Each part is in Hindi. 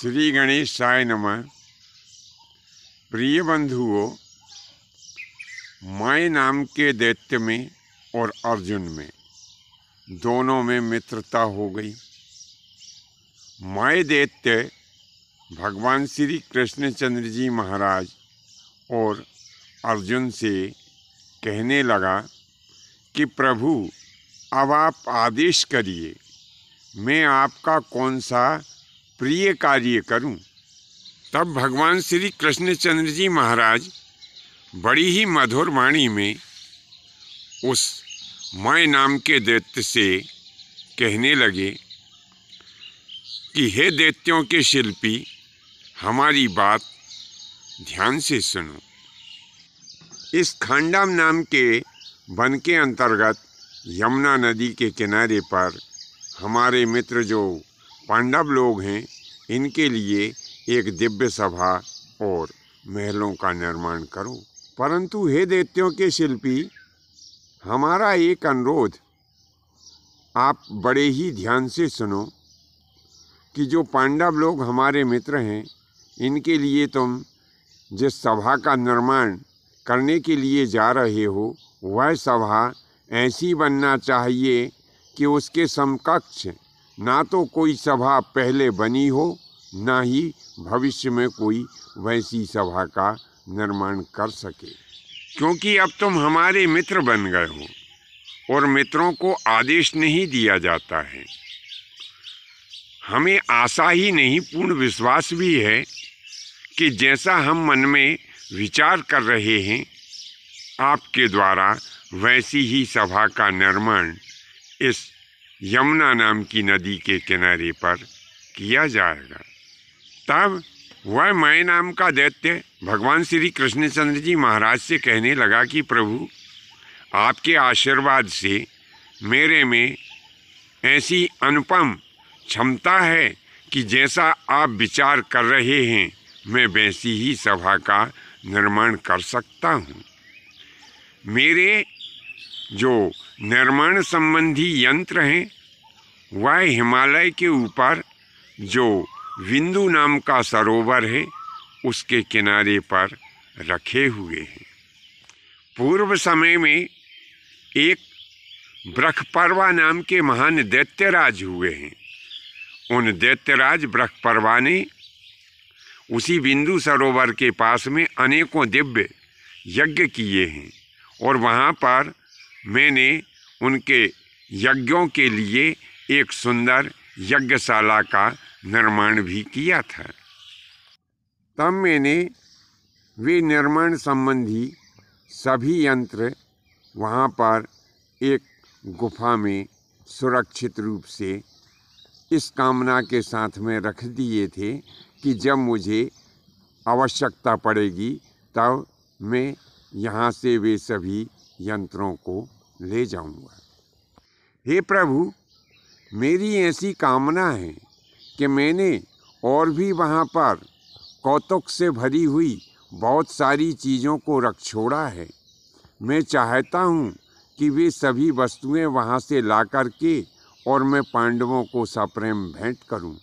श्री गणेशाय नमः। प्रिय बंधुओं, माय नाम के दैत्य में और अर्जुन में दोनों में मित्रता हो गई। माय दैत्य भगवान श्री कृष्णचंद्र जी महाराज और अर्जुन से कहने लगा कि प्रभु, अब आप आदेश करिए, मैं आपका कौन सा प्रिय कार्य करूं। तब भगवान श्री कृष्णचंद्र जी महाराज बड़ी ही मधुर वाणी में उस माय नाम के दैत्य से कहने लगे कि हे दैत्यों के शिल्पी, हमारी बात ध्यान से सुनो। इस खांडव नाम के वन के अंतर्गत यमुना नदी के किनारे पर हमारे मित्र जो पांडव लोग हैं, इनके लिए एक दिव्य सभा और महलों का निर्माण करो। परंतु हे दैत्यों के शिल्पी, हमारा एक अनुरोध आप बड़े ही ध्यान से सुनो कि जो पांडव लोग हमारे मित्र हैं, इनके लिए तुम जिस सभा का निर्माण करने के लिए जा रहे हो, वह सभा ऐसी बनना चाहिए कि उसके समकक्ष ना तो कोई सभा पहले बनी हो, ना ही भविष्य में कोई वैसी सभा का निर्माण कर सके। क्योंकि अब तुम हमारे मित्र बन गए हो और मित्रों को आदेश नहीं दिया जाता है। हमें आशा ही नहीं, पूर्ण विश्वास भी है कि जैसा हम मन में विचार कर रहे हैं, आपके द्वारा वैसी ही सभा का निर्माण इस यमुना नाम की नदी के किनारे पर किया जाएगा। तब वह माय नाम का दैत्य भगवान श्री कृष्णचंद्र जी महाराज से कहने लगा कि प्रभु, आपके आशीर्वाद से मेरे में ऐसी अनुपम क्षमता है कि जैसा आप विचार कर रहे हैं, मैं वैसी ही सभा का निर्माण कर सकता हूँ। मेरे जो निर्माण संबंधी यंत्र हैं, वह हिमालय के ऊपर जो विंदु नाम का सरोवर है, उसके किनारे पर रखे हुए हैं। पूर्व समय में एक बृहस्पति नाम के महान दैत्यराज हुए हैं। उन दैत्यराज बृहस्पति ने उसी बिंदु सरोवर के पास में अनेकों दिव्य यज्ञ किए हैं और वहाँ पर मैंने उनके यज्ञों के लिए एक सुंदर यज्ञशाला का निर्माण भी किया था। तब मैंने वे निर्माण संबंधी सभी यंत्र वहाँ पर एक गुफा में सुरक्षित रूप से इस कामना के साथ में रख दिए थे कि जब मुझे आवश्यकता पड़ेगी तब मैं यहाँ से वे सभी यंत्रों को ले जाऊंगा। हे प्रभु, मेरी ऐसी कामना है कि मैंने और भी वहाँ पर कौतुक से भरी हुई बहुत सारी चीज़ों को रख छोड़ा है। मैं चाहता हूँ कि वे सभी वस्तुएं वहाँ से ला कर के और मैं पांडवों को सप्रेम भेंट करूँ।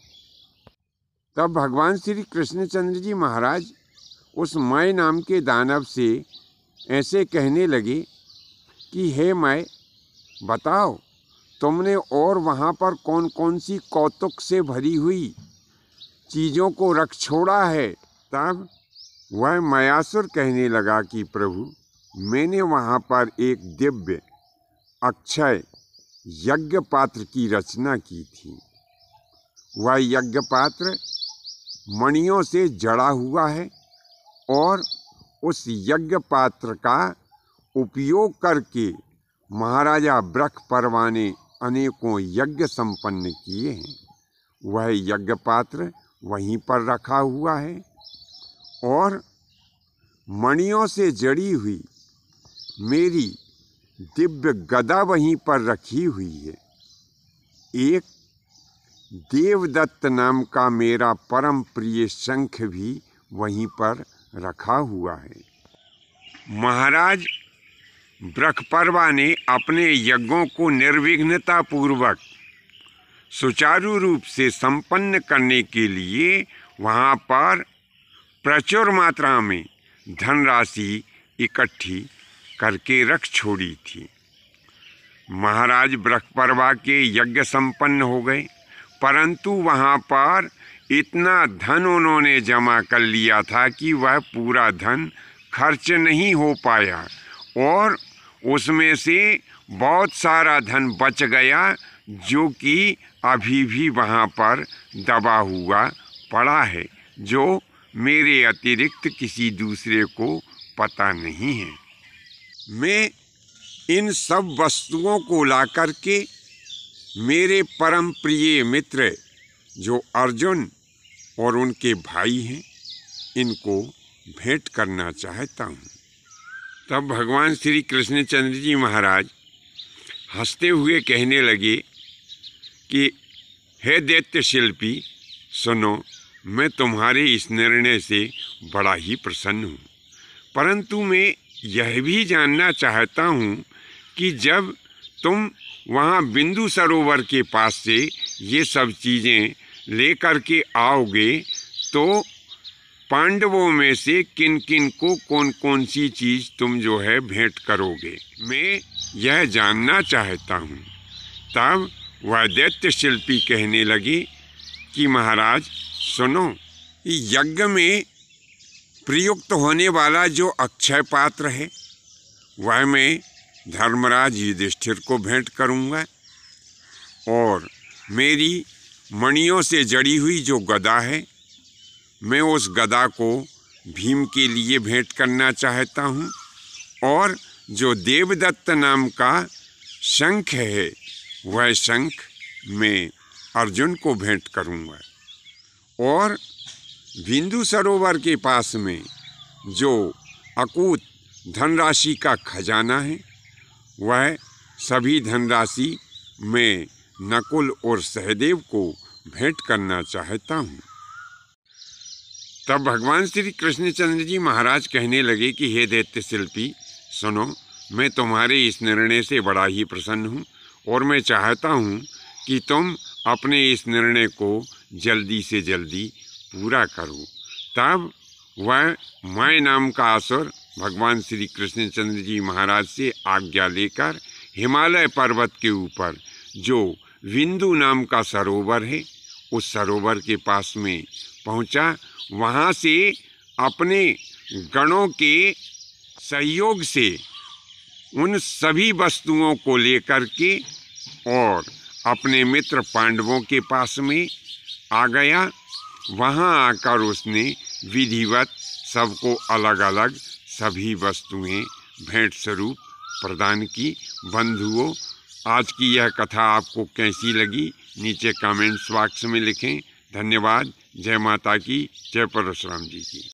तब भगवान श्री कृष्णचंद्र जी महाराज उस माय नाम के दानव से ऐसे कहने लगे कि हे माय, बताओ, तुमने और वहाँ पर कौन कौन सी कौतुक से भरी हुई चीज़ों को रख छोड़ा है। तब वह मयासुर कहने लगा कि प्रभु, मैंने वहाँ पर एक दिव्य अक्षय यज्ञ पात्र की रचना की थी। वह यज्ञ पात्र मणियों से जड़ा हुआ है और उस यज्ञ पात्र का उपयोग करके महाराजा बृहस्पति ने अनेकों यज्ञ संपन्न किए हैं। वह यज्ञ पात्र वहीं पर रखा हुआ है और मणियों से जड़ी हुई मेरी दिव्य गदा वहीं पर रखी हुई है। एक देवदत्त नाम का मेरा परम प्रिय शंख भी वहीं पर रखा हुआ है। महाराज बृहस्पति ने अपने यज्ञों को निर्विघ्नता पूर्वक सुचारू रूप से संपन्न करने के लिए वहाँ पर प्रचुर मात्रा में धनराशि इकट्ठी करके रख छोड़ी थी। महाराज बृहस्पति के यज्ञ संपन्न हो गए, परंतु वहाँ पर इतना धन उन्होंने जमा कर लिया था कि वह पूरा धन खर्च नहीं हो पाया और उसमें से बहुत सारा धन बच गया, जो कि अभी भी वहाँ पर दबा हुआ पड़ा है, जो मेरे अतिरिक्त किसी दूसरे को पता नहीं है। मैं इन सब वस्तुओं को ला करके मेरे परम प्रिय मित्र जो अर्जुन और उनके भाई हैं, इनको भेंट करना चाहता हूँ। तब भगवान श्री कृष्णचंद्र जी महाराज हंसते हुए कहने लगे कि हे दैत्य शिल्पी, सुनो, मैं तुम्हारे इस निर्णय से बड़ा ही प्रसन्न हूँ, परंतु मैं यह भी जानना चाहता हूँ कि जब तुम वहाँ बिंदु सरोवर के पास से ये सब चीज़ें लेकर के आओगे तो पांडवों में से किन किन को कौन कौन सी चीज़ तुम जो है भेंट करोगे, मैं यह जानना चाहता हूँ। तब वह दैत्य शिल्पी कहने लगे कि महाराज सुनो, यज्ञ में प्रयुक्त होने वाला जो अक्षय पात्र है वह मैं धर्मराज युधिष्ठिर को भेंट करूँगा, और मेरी मणियों से जड़ी हुई जो गदा है मैं उस गदा को भीम के लिए भेंट करना चाहता हूँ, और जो देवदत्त नाम का शंख है वह शंख मैं अर्जुन को भेंट करूँगा, और बिंदु सरोवर के पास में जो अकूत धनराशि का खजाना है वह सभी धनराशि मैं नकुल और सहदेव को भेंट करना चाहता हूँ। तब भगवान श्री कृष्णचंद्र जी महाराज कहने लगे कि हे दैत्य शिल्पी, सुनो, मैं तुम्हारे इस निर्णय से बड़ा ही प्रसन्न हूँ और मैं चाहता हूँ कि तुम अपने इस निर्णय को जल्दी से जल्दी पूरा करो। तब वह माय नाम का असुर भगवान श्री कृष्णचंद्र जी महाराज से आज्ञा लेकर हिमालय पर्वत के ऊपर जो विंदु नाम का सरोवर है उस सरोवर के पास में पहुंचा। वहां से अपने गणों के सहयोग से उन सभी वस्तुओं को लेकर के और अपने मित्र पांडवों के पास में आ गया। वहां आकर उसने विधिवत सबको अलग अलग सभी वस्तुएं भेंट स्वरूप प्रदान की। बंधुओं, आज की यह कथा आपको कैसी लगी नीचे कमेंट्स बॉक्स में लिखें। धन्यवाद। जय माता की, जय परशुराम जी की।